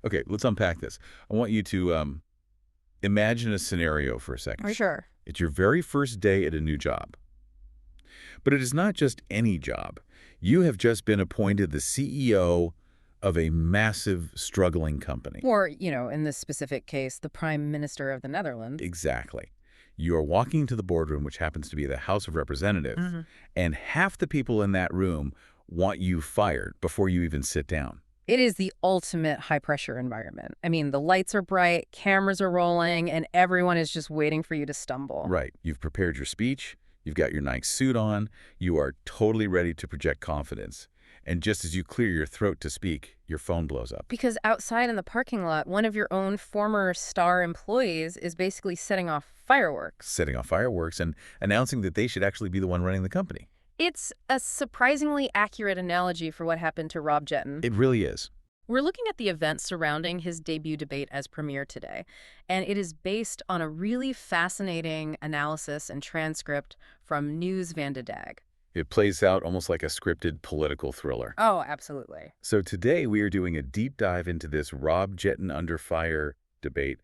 Okay, let's unpack this. I want you to imagine a scenario for a second. For sure. It's your very first day at a new job. But it is not just any job. You have just been appointed the CEO of a massive, struggling company. Or, in this specific case, the Prime Minister of the Netherlands. Exactly. You are walking into the boardroom, which happens to be the House of Representatives, and half the people in that room want you fired before you even sit down. It is the ultimate high-pressure environment. I mean, the lights are bright, cameras are rolling, and everyone is just waiting for you to stumble. Right. You've prepared your speech. You've got your nice suit on. You are totally ready to project confidence. And just as you clear your throat to speak, your phone blows up. Because outside in the parking lot, one of your own former star employees is basically setting off fireworks. Setting off fireworks and announcing that they should actually be the one running the company. It's a surprisingly accurate analogy for what happened to Rob Jetten. It really is. We're looking at the events surrounding his debut debate as premier today, and it is based on a really fascinating analysis and transcript from News van de Dag. It plays out almost like a scripted political thriller. Oh, absolutely. So today we are doing a deep dive into this Rob Jetten under fire debate.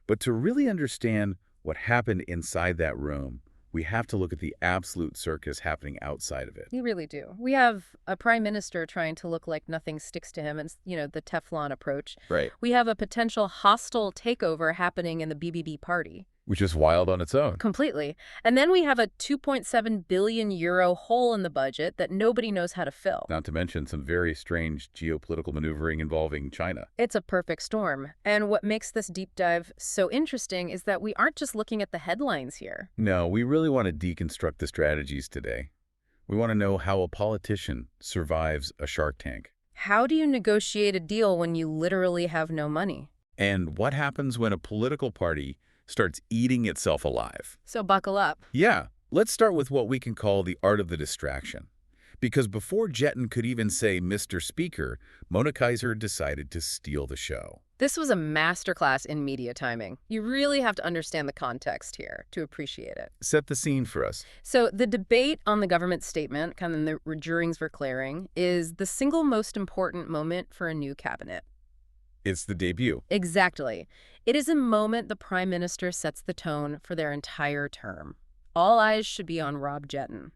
But to really understand what happened inside that room, we have to look at the absolute circus happening outside of it. You really do. We have a prime minister trying to look like nothing sticks to him, and, the Teflon approach. Right. We have a potential hostile takeover happening in the BBB party. Which is wild on its own. Completely. And then we have a 2.7 billion euro hole in the budget that nobody knows how to fill. Not to mention some very strange geopolitical maneuvering involving China. It's a perfect storm. And what makes this deep dive so interesting is that we aren't just looking at the headlines here. No, we really want to deconstruct the strategies today. We want to know how a politician survives a Shark Tank. How do you negotiate a deal when you literally have no money? And what happens when a political party starts eating itself alive? So buckle up. Yeah, let's start with what we can call the art of the distraction. Because before Jetten could even say Mr. Speaker, Mona Kaiser decided to steal the show. This was a masterclass in media timing. You really have to understand the context here to appreciate it. Set the scene for us. So the debate on the government statement, kind of the regeringsverklaring, is the single most important moment for a new cabinet. It's the debut. Exactly. It is a moment the prime minister sets the tone for their entire term. All eyes should be on Rob Jetten.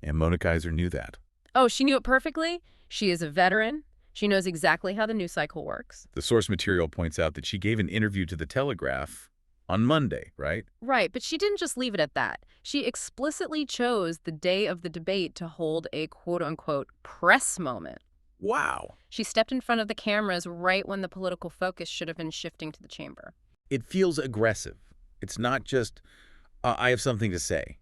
And Mona Kaiser knew that. Oh, she knew it perfectly? She is a veteran. She knows exactly how the news cycle works. The source material points out that she gave an interview to The Telegraph on Monday, right? Right, but she didn't just leave it at that. She explicitly chose the day of the debate to hold a quote-unquote press moment. Wow. She stepped in front of the cameras right when the political focus should have been shifting to the chamber. It feels aggressive. It's not just, I have something to say.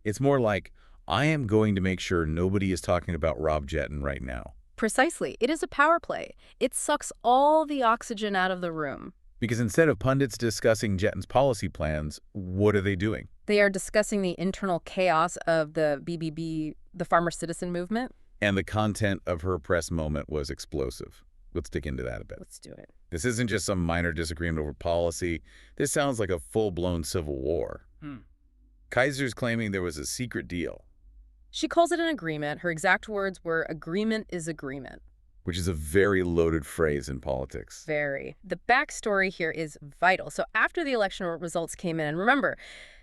It's more like, I am going to make sure nobody is talking about Rob Jetten right now. Precisely. It is a power play. It sucks all the oxygen out of the room. Because instead of pundits discussing Jetten's policy plans, what are they doing? They are discussing the internal chaos of the BBB, the farmer citizen movement. And the content of her press moment was explosive. Let's dig into that a bit. Let's do it. This isn't just some minor disagreement over policy. This sounds like a full-blown civil war. Kaiser's claiming there was a secret deal. She calls it an agreement. Her exact words were, agreement is agreement. Which is a very loaded phrase in politics. Very. The backstory here is vital. So after the election results came in, and remember,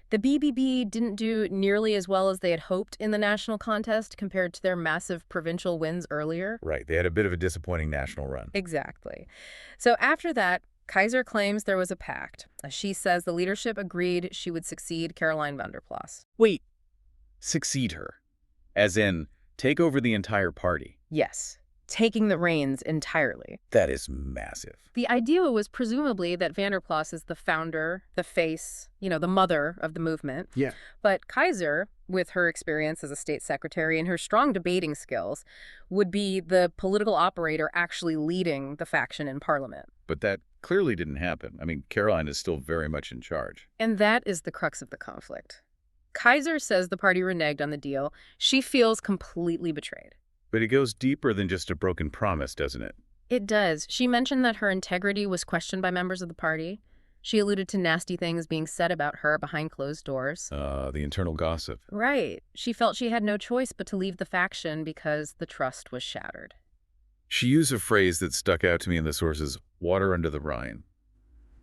the BBB didn't do nearly as well as they had hoped in the national contest compared to their massive provincial wins earlier. Right. They had a bit of a disappointing national run. Exactly. So after that, Kaiser claims there was a pact. She says the leadership agreed she would succeed Caroline van der Plas. Wait. Succeed her? As in, take over the entire party? Yes. Taking the reins entirely. That is massive. The idea was presumably that van der Plas is the founder, the face, the mother of the movement. Yeah. But Kaiser, with her experience as a state secretary and her strong debating skills, would be the political operator actually leading the faction in parliament. But that clearly didn't happen. I mean, Caroline is still very much in charge. And that is the crux of the conflict. Kaiser says the party reneged on the deal. She feels completely betrayed. But it goes deeper than just a broken promise, doesn't it? It does. She mentioned that her integrity was questioned by members of the party. She alluded to nasty things being said about her behind closed doors. The internal gossip. Right. She felt she had no choice but to leave the faction because the trust was shattered. She used a phrase that stuck out to me in the sources, Water under the Rhine.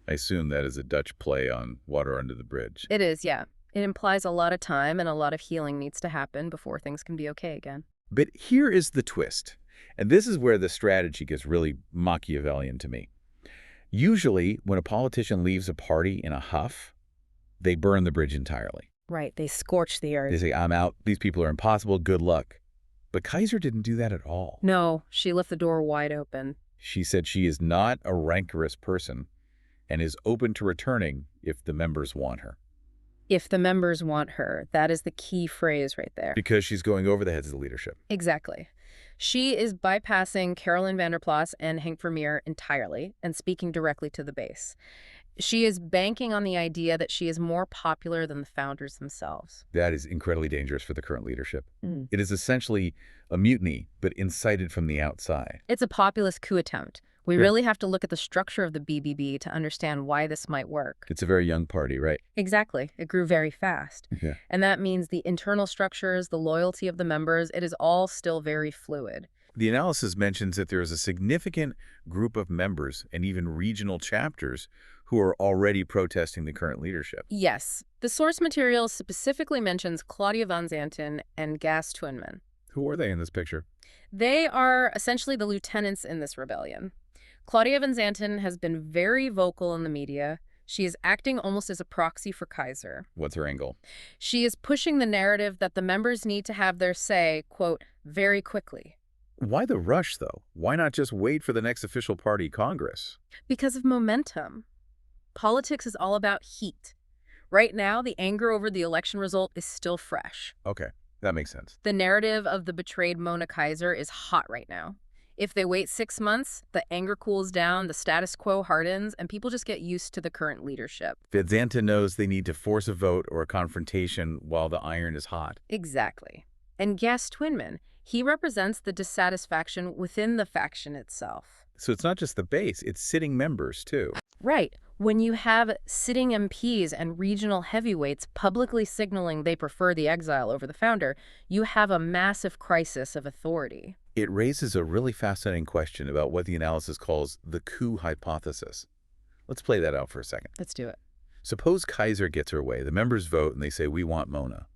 I assume that is a Dutch play on water under the bridge. It is, yeah. It implies a lot of time and a lot of healing needs to happen before things can be okay again. But here is the twist, and this is where the strategy gets really Machiavellian to me. Usually, when a politician leaves a party in a huff, they burn the bridge entirely. Right, they scorch the earth. They say, I'm out, these people are impossible, good luck. But Kaiser didn't do that at all. No, she left the door wide open. She said she is not a rancorous person and is open to returning if the members want her. If the members want her, that is the key phrase right there. Because she's going over the heads of the leadership. Exactly. She is bypassing Caroline van der Plas and Henk Vermeer entirely and speaking directly to the base. She is banking on the idea that she is more popular than the founders themselves. That is incredibly dangerous for the current leadership. It is essentially a mutiny, but incited from the outside. It's a populist coup attempt. We really have to look at the structure of the BBB to understand why this might work. It's a very young party, right? Exactly. It grew very fast. Yeah. And that means the internal structures, the loyalty of the members, it is all still very fluid. The analysis mentions that there is a significant group of members and even regional chapters who are already protesting the current leadership. Yes. The source material specifically mentions Claudia van Zanten and Gas Twinman. Who are they in this picture? They are essentially the lieutenants in this rebellion. Claudia van Zanten has been very vocal in the media. She is acting almost as a proxy for Kaiser. What's her angle? She is pushing the narrative that the members need to have their say, quote, very quickly. Why the rush, though? Why not just wait for the next official party Congress? Because of momentum. Politics is all about heat. Right now, the anger over the election result is still fresh. Okay, that makes sense. The narrative of the betrayed Mona Kaiser is hot right now. If they wait 6 months, the anger cools down, the status quo hardens, and people just get used to the current leadership. Van Zanten knows they need to force a vote or a confrontation while the iron is hot. Exactly. And Gas Twinman, he represents the dissatisfaction within the faction itself. So it's not just the base, it's sitting members, too. Right. When you have sitting MPs and regional heavyweights publicly signaling they prefer the exile over the founder, you have a massive crisis of authority. It raises a really fascinating question about what the analysis calls the coup hypothesis. Let's play that out for a second. Let's do it. Suppose Kaiser gets her way, the members vote, and they say, we want Mona.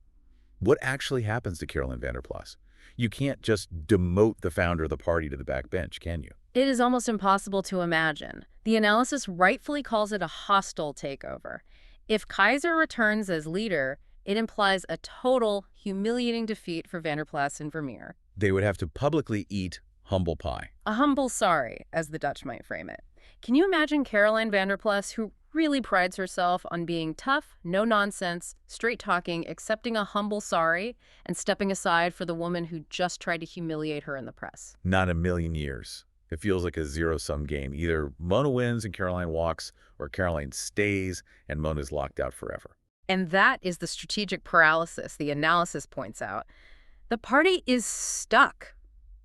What actually happens to Caroline van der Plas? You can't just demote the founder of the party to the back bench, can you? It is almost impossible to imagine. The analysis rightfully calls it a hostile takeover. If Kaiser returns as leader, it implies a total, humiliating defeat for van der Plas and Vermeer. They would have to publicly eat humble pie. A humble sorry, as the Dutch might frame it. Can you imagine Caroline van der Plas, who really prides herself on being tough, no-nonsense, straight-talking, accepting a humble sorry, and stepping aside for the woman who just tried to humiliate her in the press? Not a million years. It feels like a zero-sum game. Either Mona wins and Caroline walks, or Caroline stays and Mona's locked out forever. And that is the strategic paralysis the analysis points out. The party is stuck.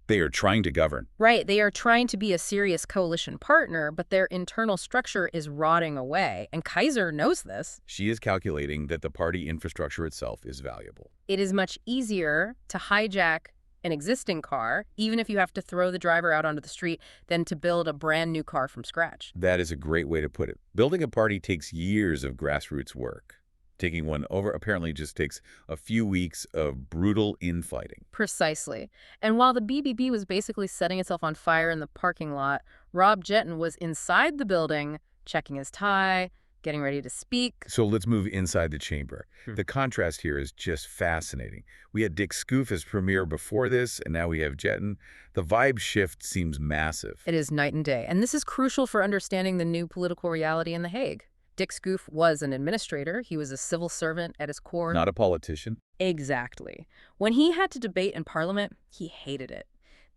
They are trying to govern. Right, they are trying to be a serious coalition partner, but their internal structure is rotting away, and Kaiser knows this. She is calculating that the party infrastructure itself is valuable. It is much easier to hijack an existing car, even if you have to throw the driver out onto the street, than to build a brand new car from scratch. That is a great way to put it. Building a party takes years of grassroots work. Taking one over apparently just takes a few weeks of brutal infighting. Precisely. And while the BBB was basically setting itself on fire in the parking lot, Rob Jetten was inside the building, checking his tie, getting ready to speak. So let's move inside the chamber. The contrast here is just fascinating. We had Dick Schoof as premier before this, and now we have Jetten. The vibe shift seems massive. It is night and day. And this is crucial for understanding the new political reality in The Hague. Dick Schoof was an administrator. He was a civil servant at his core. Not a politician. Exactly. When he had to debate in Parliament, he hated it.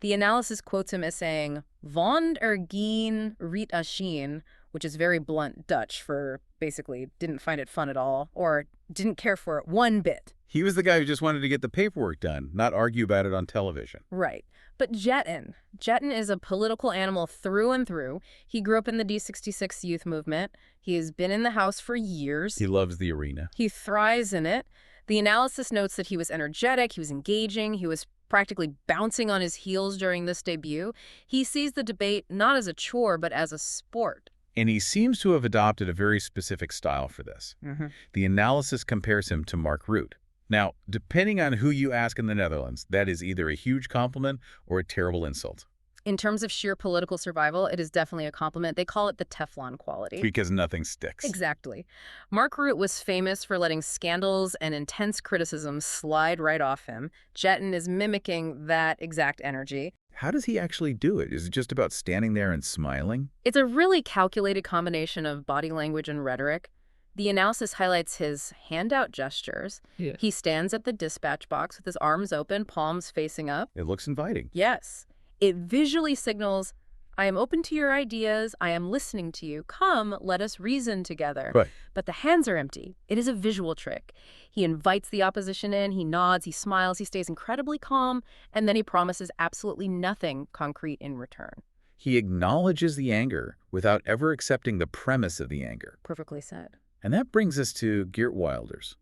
The analysis quotes him as saying, "Vond er geen riet asheen," which is very blunt Dutch for basically didn't find it fun at all, or didn't care for it one bit. He was the guy who just wanted to get the paperwork done, not argue about it on television. Right. But Jetten is a political animal through and through. He grew up in the D66 youth movement. He has been in the House for years. He loves the arena. He thrives in it. The analysis notes that he was energetic, he was engaging, he was practically bouncing on his heels during this debut, he sees the debate not as a chore, but as a sport. And he seems to have adopted a very specific style for this. The analysis compares him to Mark Rutte. Now, depending on who you ask in the Netherlands, that is either a huge compliment or a terrible insult. In terms of sheer political survival, it is definitely a compliment. They call it the Teflon quality. Because nothing sticks. Exactly. Mark Rutte was famous for letting scandals and intense criticism slide right off him. Jetten is mimicking that exact energy. How does he actually do it? Is it just about standing there and smiling? It's a really calculated combination of body language and rhetoric. The analysis highlights his handout gestures. Yeah. He stands at the dispatch box with his arms open, palms facing up. It looks inviting. Yes. It visually signals, I am open to your ideas, I am listening to you, come, let us reason together. Right. But the hands are empty. It is a visual trick. He invites the opposition in, he nods, he smiles, he stays incredibly calm, and then he promises absolutely nothing concrete in return. He acknowledges the anger without ever accepting the premise of the anger. Perfectly said. And that brings us to Geert Wilders.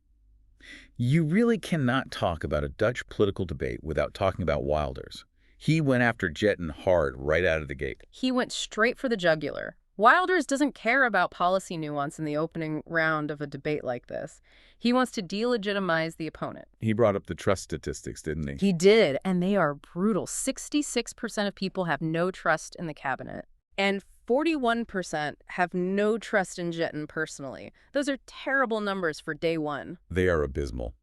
You really cannot talk about a Dutch political debate without talking about Wilders. He went after Jetten hard right out of the gate. He went straight for the jugular. Wilders doesn't care about policy nuance in the opening round of a debate like this. He wants to delegitimize the opponent. He brought up the trust statistics, didn't he? He did, and they are brutal. 66% of people have no trust in the cabinet, and 41% have no trust in Jetten personally. Those are terrible numbers for day one. They are abysmal.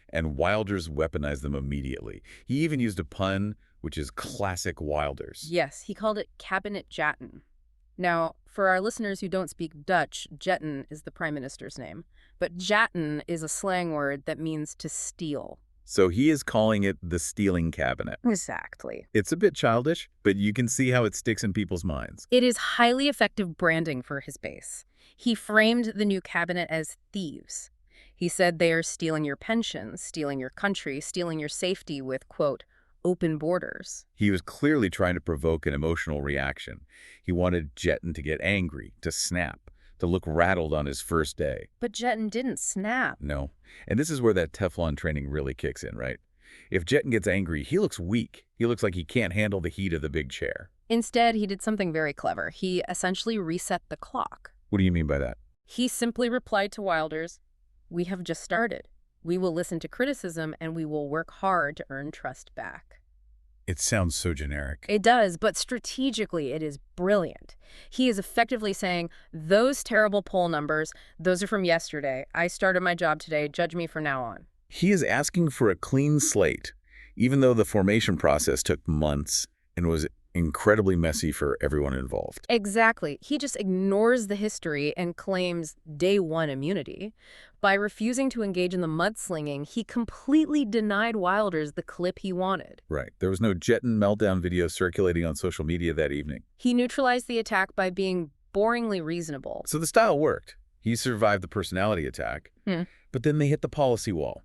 And Wilders weaponized them immediately. He even used a pun, which is classic Wilders. Yes, he called it Cabinet Jetten. Now, for our listeners who don't speak Dutch, Jetten is the Prime Minister's name. But Jetten is a slang word that means to steal. So he is calling it the stealing cabinet. Exactly. It's a bit childish, but you can see how it sticks in people's minds. It is highly effective branding for his base. He framed the new cabinet as thieves. He said they are stealing your pensions, stealing your country, stealing your safety with, quote, open borders. He was clearly trying to provoke an emotional reaction. He wanted Jetten to get angry, to snap, to look rattled on his first day. But Jetten didn't snap. No. And this is where that Teflon training really kicks in, right? If Jetten gets angry, he looks weak. He looks like he can't handle the heat of the big chair. Instead, he did something very clever. He essentially reset the clock. What do you mean by that? He simply replied to Wilders, "We have just started. We will listen to criticism and we will work hard to earn trust back." It sounds so generic. It does, but strategically it is brilliant. He is effectively saying, those terrible poll numbers, those are from yesterday. I started my job today. Judge me from now on. He is asking for a clean slate, even though the formation process took months and was incredibly messy for everyone involved. Exactly. He just ignores the history and claims day one immunity. By refusing to engage in the mudslinging, he completely denied Wilders the clip he wanted. Right. There was no Jetten meltdown video circulating on social media that evening. He neutralized the attack by being boringly reasonable. So the style worked. He survived the personality attack, but then they hit the policy wall.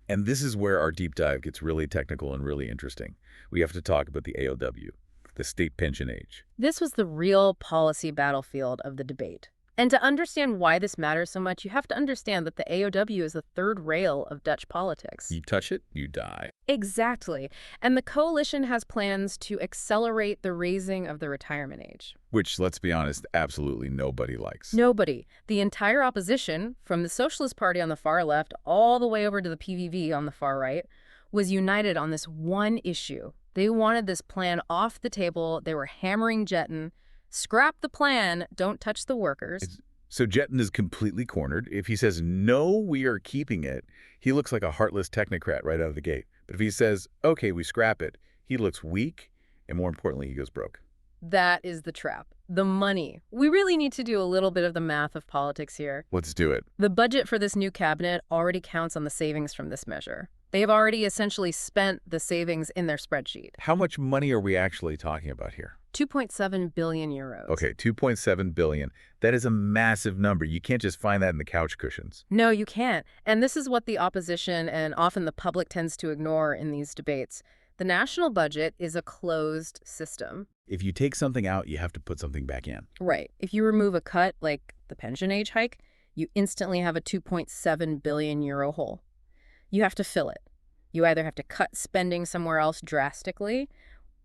And this is where our deep dive gets really technical and really interesting. We have to talk about the AOW, the state pension age. This was the real policy battlefield of the debate. And to understand why this matters so much, you have to understand that the AOW is the third rail of Dutch politics. You touch it, you die. Exactly. And the coalition has plans to accelerate the raising of the retirement age. Which, let's be honest, absolutely nobody likes. Nobody. The entire opposition, from the Socialist Party on the far left all the way over to the PVV on the far right, was united on this one issue. They wanted this plan off the table. They were hammering Jetten. Scrap the plan, don't touch the workers. So Jetten is completely cornered. If he says, no, we are keeping it, he looks like a heartless technocrat right out of the gate. But if he says, okay, we scrap it, he looks weak, and more importantly, he goes broke. That is the trap. The money. We really need to do a little bit of the math of politics here. Let's do it. The budget for this new cabinet already counts on the savings from this measure. They have already essentially spent the savings in their spreadsheet. How much money are we actually talking about here? 2.7 billion euros. Okay, 2.7 billion. That is a massive number. You can't just find that in the couch cushions. No, you can't. And this is what the opposition and often the public tends to ignore in these debates. The national budget is a closed system. If you take something out, you have to put something back in. Right. If you remove a cut, like the pension age hike, you instantly have a 2.7 billion euro hole. You have to fill it. You either have to cut spending somewhere else drastically,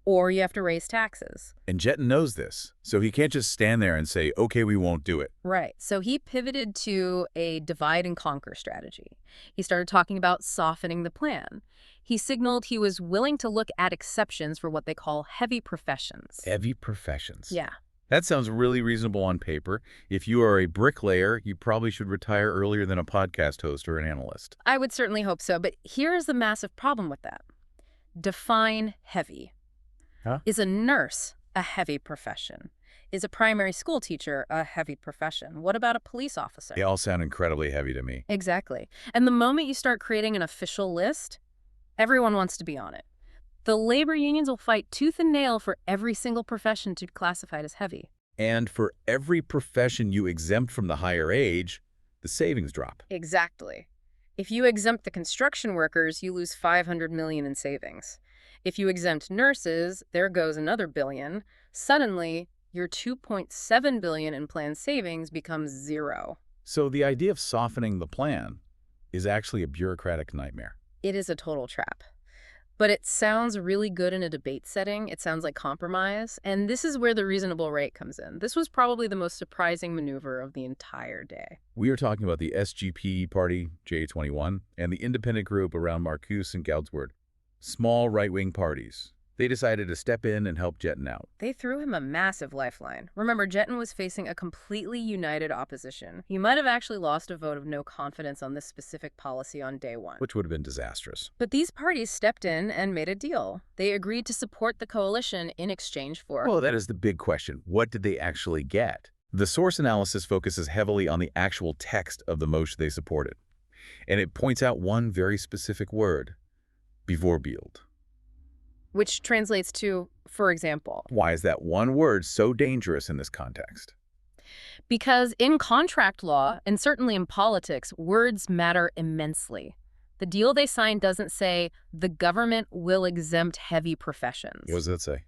or you have to raise taxes. And Jetten knows this, so he can't just stand there and say, okay, we won't do it. Right. So he pivoted to a divide and conquer strategy. He started talking about softening the plan. He signaled he was willing to look at exceptions for what they call heavy professions. Heavy professions. Yeah. That sounds really reasonable on paper. If you are a bricklayer, you probably should retire earlier than a podcast host or an analyst. I would certainly hope so, but here's the massive problem with that. Define heavy. Huh? Is a nurse a heavy profession? Is a primary school teacher a heavy profession? What about a police officer? They all sound incredibly heavy to me. Exactly. And the moment you start creating an official list, everyone wants to be on it. The labor unions will fight tooth and nail for every single profession to be classified as heavy. And for every profession you exempt from the higher age, the savings drop. Exactly. If you exempt the construction workers, you lose $500 million in savings. If you exempt nurses, there goes another billion. Suddenly, your $2.7 billion in planned savings becomes zero. So the idea of softening the plan is actually a bureaucratic nightmare. It is a total trap. But it sounds really good in a debate setting. It sounds like compromise. And this is where the reasonable rate comes in. This was probably the most surprising maneuver of the entire day. We are talking about the SGP party, J21, and the independent group around Markus and Goudswaard. Small right-wing parties. They decided to step in and help Jetten out. They threw him a massive lifeline. Remember, Jetten was facing a completely united opposition. He might have actually lost a vote of no confidence on this specific policy on day one. Which would have been disastrous. But these parties stepped in and made a deal. They agreed to support the coalition in exchange for... Well, that is the big question. What did they actually get? The source analysis focuses heavily on the actual text of the motion they supported. And it points out one very specific word, bevoorbeeld. Which translates to, for example. Why is that one word so dangerous in this context? Because in contract law, and certainly in politics, words matter immensely. The deal they signed doesn't say the government will exempt heavy professions. What does that say?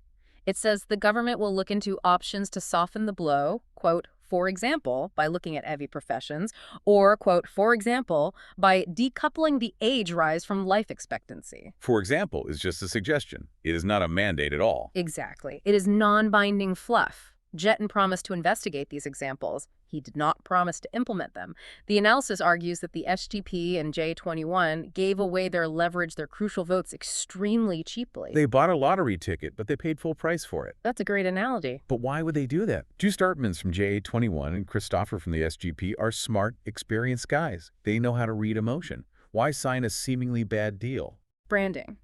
It says the government will look into options to soften the blow, quote, for example, by looking at heavy professions, or, quote, for example, by decoupling the age rise from life expectancy. For example is just a suggestion. It is not a mandate at all. Exactly. It is non-binding fluff. Jetten promised to investigate these examples. He did not promise to implement them. The analysis argues that the SGP and J21 gave away their leverage, their crucial votes, extremely cheaply. They bought a lottery ticket, but they paid full price for it. That's a great analogy. But why would they do that? Stu Startmans from J21 and Christopher from the SGP are smart, experienced guys. They know how to read emotion. Why sign a seemingly bad deal? Branding.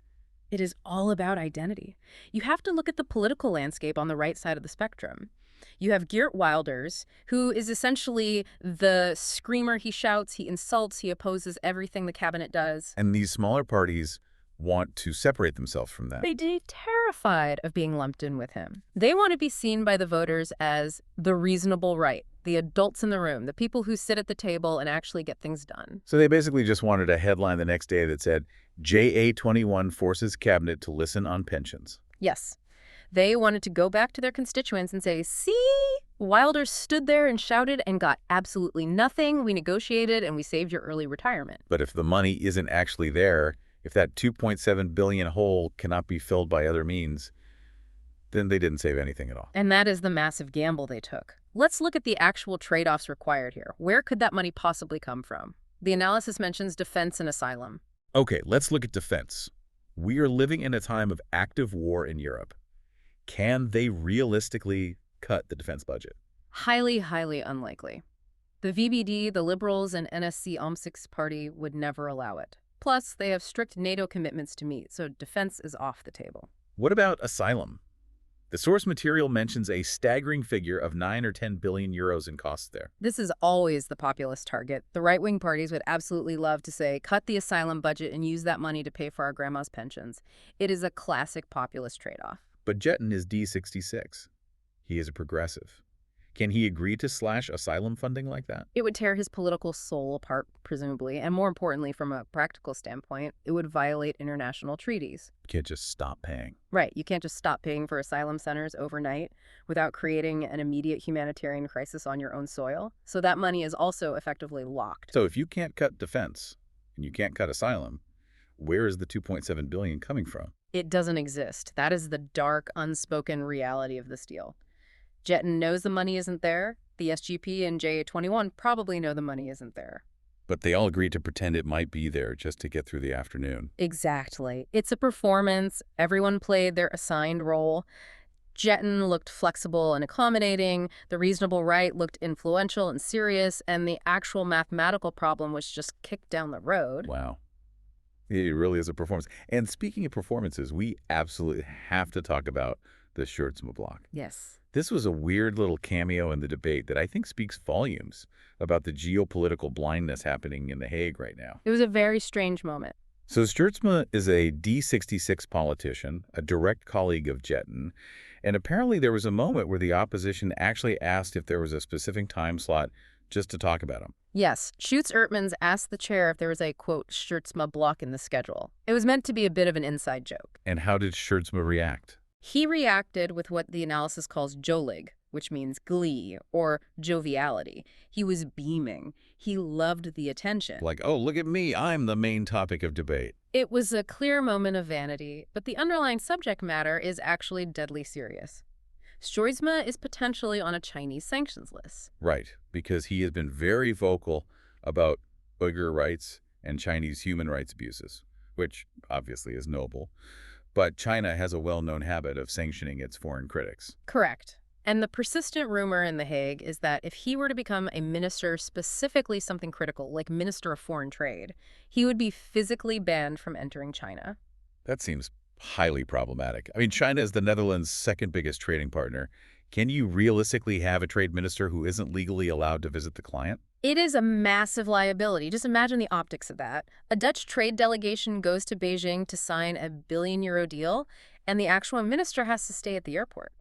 It is all about identity. You have to look at the political landscape on the right side of the spectrum. You have Geert Wilders, who is essentially the screamer. He shouts, he insults, he opposes everything the cabinet does. And these smaller parties want to separate themselves from that. They're terrified of being lumped in with him. They want to be seen by the voters as the reasonable right, the adults in the room, the people who sit at the table and actually get things done. So they basically just wanted a headline the next day that said, JA21 forces cabinet to listen on pensions. Yes. They wanted to go back to their constituents and say, see, Wilder stood there and shouted and got absolutely nothing. We negotiated and we saved your early retirement. But if the money isn't actually there, if that $2.7 billion hole cannot be filled by other means, then they didn't save anything at all. And that is the massive gamble they took. Let's look at the actual trade-offs required here. Where could that money possibly come from? The analysis mentions defense and asylum. Okay, let's look at defense. We are living in a time of active war in Europe. Can they realistically cut the defense budget? Highly, highly unlikely. The VVD, the Liberals, and NSC-OM6 party would never allow it. Plus, they have strict NATO commitments to meet, so defense is off the table. What about asylum? The source material mentions a staggering figure of 9 or 10 billion euros in costs there. This is always the populist target. The right-wing parties would absolutely love to say, cut the asylum budget and use that money to pay for our grandma's pensions. It is a classic populist trade-off. But Jetten is D66. He is a progressive. Can he agree to slash asylum funding like that? It would tear his political soul apart, presumably, and more importantly, from a practical standpoint, it would violate international treaties. You can't just stop paying. Right. You can't just stop paying for asylum centers overnight without creating an immediate humanitarian crisis on your own soil. So that money is also effectively locked. So if you can't cut defense and you can't cut asylum, where is the 2.7 billion coming from? It doesn't exist. That is the dark, unspoken reality of this deal. Jetten knows the money isn't there. The SGP and J21 probably know the money isn't there. But they all agreed to pretend it might be there just to get through the afternoon. Exactly. It's a performance. Everyone played their assigned role. Jetten looked flexible and accommodating, the reasonable right looked influential and serious, and the actual mathematical problem was just kicked down the road. Wow. It really is a performance. And speaking of performances, we absolutely have to talk about the Schertzma bloc. Yes. This was a weird little cameo in the debate that I think speaks volumes about the geopolitical blindness happening in The Hague right now. It was a very strange moment. So Schertzma is a D66 politician, a direct colleague of Jetten, and apparently there was a moment where the opposition actually asked if there was a specific time slot just to talk about him. Yes, Schutz-Ertmans asked the chair if there was a, quote, Schertzma block in the schedule. It was meant to be a bit of an inside joke. And how did Schertzma react? He reacted with what the analysis calls jolig, which means glee or joviality. He was beaming. He loved the attention. Like, oh, look at me, I'm the main topic of debate. It was a clear moment of vanity, but the underlying subject matter is actually deadly serious. Schertzma is potentially on a Chinese sanctions list. Right, because he has been very vocal about Uyghur rights and Chinese human rights abuses, which obviously is noble. But China has a well-known habit of sanctioning its foreign critics. Correct. And the persistent rumor in The Hague is that if he were to become a minister, specifically something critical, like Minister of Foreign Trade, he would be physically banned from entering China. That seems highly problematic. I mean, China is the Netherlands' second biggest trading partner. Can you realistically have a trade minister who isn't legally allowed to visit the client? It is a massive liability. Just imagine the optics of that. A Dutch trade delegation goes to Beijing to sign a billion-euro deal, and the actual minister has to stay at the airport.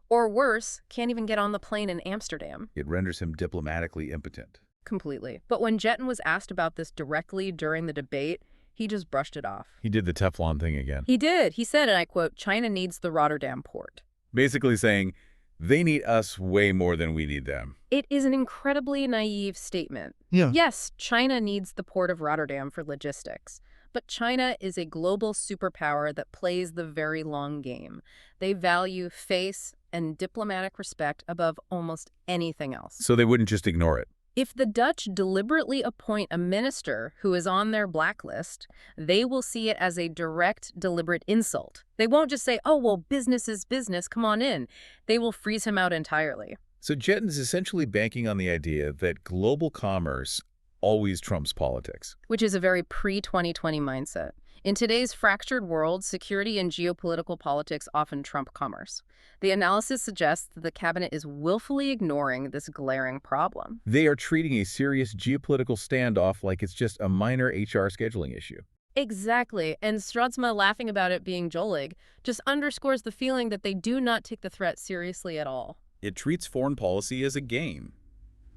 Or worse, can't even get on the plane in Amsterdam. It renders him diplomatically impotent. Completely. But when Jetten was asked about this directly during the debate, he just brushed it off. He did the Teflon thing again. He did. He said, and I quote, "China needs the Rotterdam port." Basically saying, they need us way more than we need them. It is an incredibly naive statement. Yeah. Yes, China needs the port of Rotterdam for logistics. But China is a global superpower that plays the very long game. They value face and diplomatic respect above almost anything else. So they wouldn't just ignore it. If the Dutch deliberately appoint a minister who is on their blacklist, they will see it as a direct, deliberate insult. They won't just say, oh, well, business is business, come on in. They will freeze him out entirely. So Jetten is essentially banking on the idea that global commerce always trumps politics. Which is a very pre-2020 mindset. In today's fractured world, security and geopolitical politics often trump commerce. The analysis suggests that the cabinet is willfully ignoring this glaring problem. They are treating a serious geopolitical standoff like it's just a minor HR scheduling issue. Exactly, and Schertzma laughing about it being jolig just underscores the feeling that they do not take the threat seriously at all. It treats foreign policy as a game.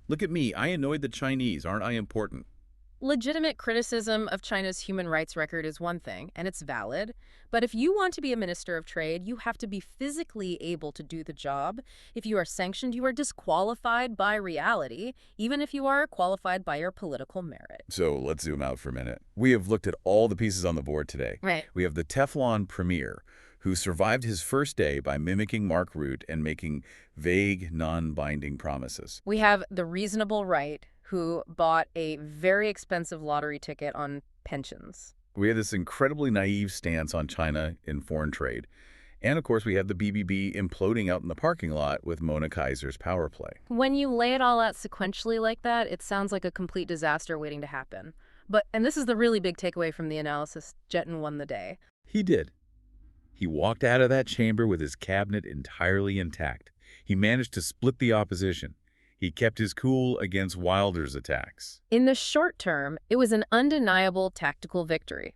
Look at me, I annoyed the Chinese, aren't I important? Legitimate criticism of China's human rights record is one thing, and it's valid. But if you want to be a minister of trade, you have to be physically able to do the job. If you are sanctioned, you are disqualified by reality, even if you are qualified by your political merit. So let's zoom out for a minute. We have looked at all the pieces on the board today. Right. We have the Teflon premier, who survived his first day by mimicking Mark Rutte and making vague, non-binding promises. We have the reasonable right, who bought a very expensive lottery ticket on pensions. We have this incredibly naive stance on China in foreign trade. And, of course, we have the BBB imploding out in the parking lot with Mona Kaiser's power play. When you lay it all out sequentially like that, it sounds like a complete disaster waiting to happen. And this is the really big takeaway from the analysis, Jetten won the day. He did. He walked out of that chamber with his cabinet entirely intact. He managed to split the opposition. He kept his cool against Wilder's attacks. In the short term, it was an undeniable tactical victory.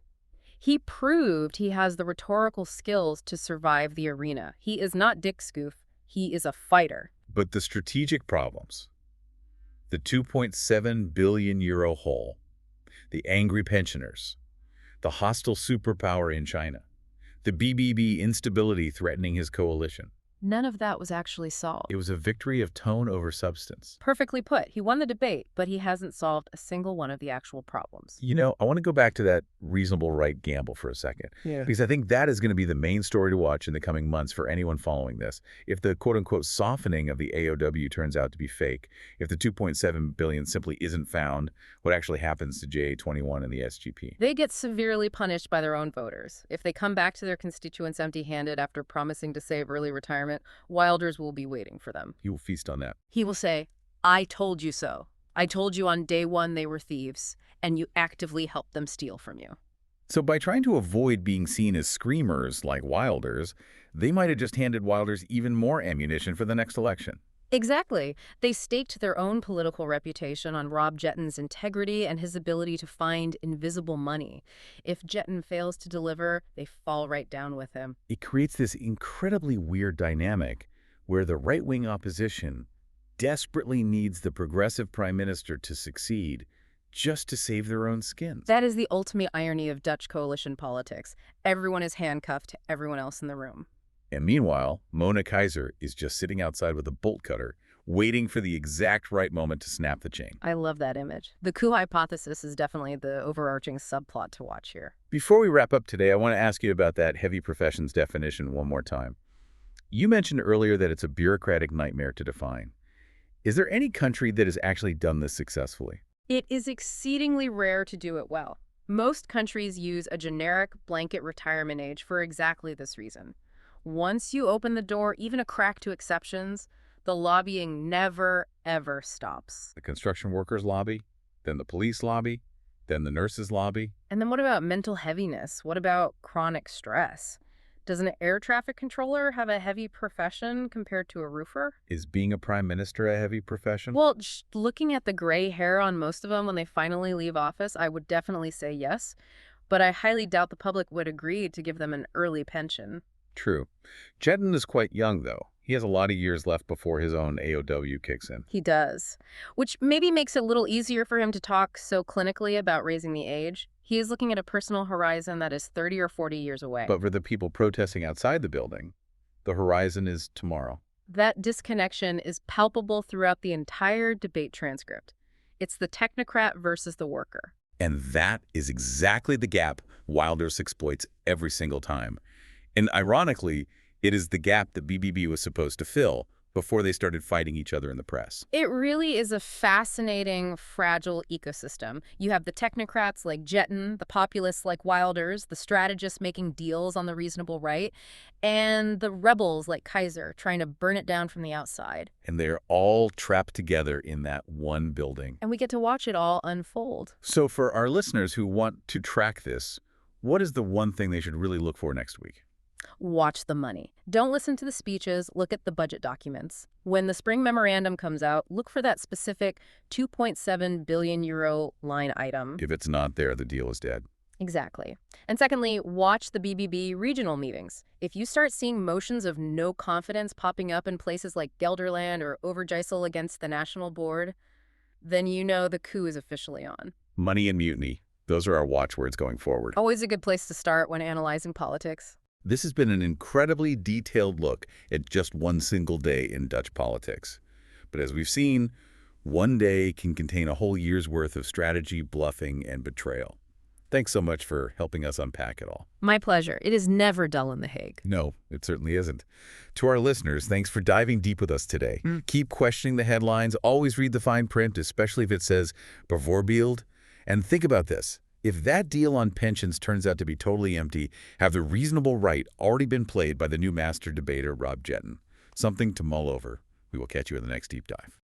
He proved he has the rhetorical skills to survive the arena. He is not Dick Scoof. He is a fighter. But the strategic problems, the 2.7 billion euro hole, the angry pensioners, the hostile superpower in China, the BBB instability threatening his coalition, None of that was actually It solved. was a victory of tone over substance. Perfectly put. He won the debate, but he hasn't solved a single one of the actual problems. I want to go back to that reasonable right gamble for a second, Yeah. because I think that is going to be the main story to watch in the coming months for anyone following this. If the quote-unquote softening of the AOW turns out to be fake, if the $2.7 billion simply isn't found, what actually happens to JA-21 and the SGP? They get severely punished by their own voters. If they come back to their constituents empty-handed after promising to save early retirement, Wilders will be waiting for them. You will feast on that. He will say, "I told you so. I told you on day one they were thieves, and you actively helped them steal from you." So by trying to avoid being seen as screamers like Wilders, they might have just handed Wilders even more ammunition for the next election. Exactly. They staked their own political reputation on Rob Jetten's integrity and his ability to find invisible money. If Jetten fails to deliver, they fall right down with him. It creates this incredibly weird dynamic where the right-wing opposition desperately needs the progressive prime minister to succeed just to save their own skins. That is the ultimate irony of Dutch coalition politics. Everyone is handcuffed to everyone else in the room. And meanwhile, Mona Kaiser is just sitting outside with a bolt cutter, waiting for the exact right moment to snap the chain. I love that image. The coup hypothesis is definitely the overarching subplot to watch here. Before we wrap up today, I want to ask you about that heavy professions definition one more time. You mentioned earlier that it's a bureaucratic nightmare to define. Is there any country that has actually done this successfully? It is exceedingly rare to do it well. Most countries use a generic blanket retirement age for exactly this reason. Once you open the door, even a crack to exceptions, the lobbying never, ever stops. The construction workers lobby, then the police lobby, then the nurses lobby. And then what about mental heaviness? What about chronic stress? Does an air traffic controller have a heavy profession compared to a roofer? Is being a prime minister a heavy profession? Well, just looking at the gray hair on most of them when they finally leave office, I would definitely say yes. But I highly doubt the public would agree to give them an early pension. True. Jetten is quite young, though. He has a lot of years left before his own AOW kicks in. He does, which maybe makes it a little easier for him to talk so clinically about raising the age. He is looking at a personal horizon that is 30 or 40 years away. But for the people protesting outside the building, the horizon is tomorrow. That disconnection is palpable throughout the entire debate transcript. It's the technocrat versus the worker. And that is exactly the gap Wilders exploits every single time. And ironically, it is the gap that BBB was supposed to fill before they started fighting each other in the press. It really is a fascinating, fragile ecosystem. You have the technocrats like Jetten, the populists like Wilders, the strategists making deals on the reasonable right, and the rebels like Kaiser trying to burn it down from the outside. And they're all trapped together in that one building. And we get to watch it all unfold. So for our listeners who want to track this, what is the one thing they should really look for next week? Watch the money. Don't listen to the speeches, look at the budget documents. When the spring memorandum comes out, look for that specific 2.7 billion euro line item. If it's not there, the deal is dead. Exactly. And secondly, watch the BBB regional meetings. If you start seeing motions of no confidence popping up in places like Gelderland or Overijssel against the National Board, then you know the coup is officially on. Money and mutiny. Those are our watchwords going forward. Always a good place to start when analyzing politics. This has been an incredibly detailed look at just one single day in Dutch politics. But as we've seen, one day can contain a whole year's worth of strategy, bluffing, and betrayal. Thanks so much for helping us unpack it all. My pleasure. It is never dull in The Hague. No, it certainly isn't. To our listeners, thanks for diving deep with us today. Keep questioning the headlines. Always read the fine print, especially if it says bijvoorbeeld. And think about this. If that deal on pensions turns out to be totally empty, have the reasonable right already been played by the new master debater, Rob Jetten? Something to mull over. We will catch you in the next deep dive.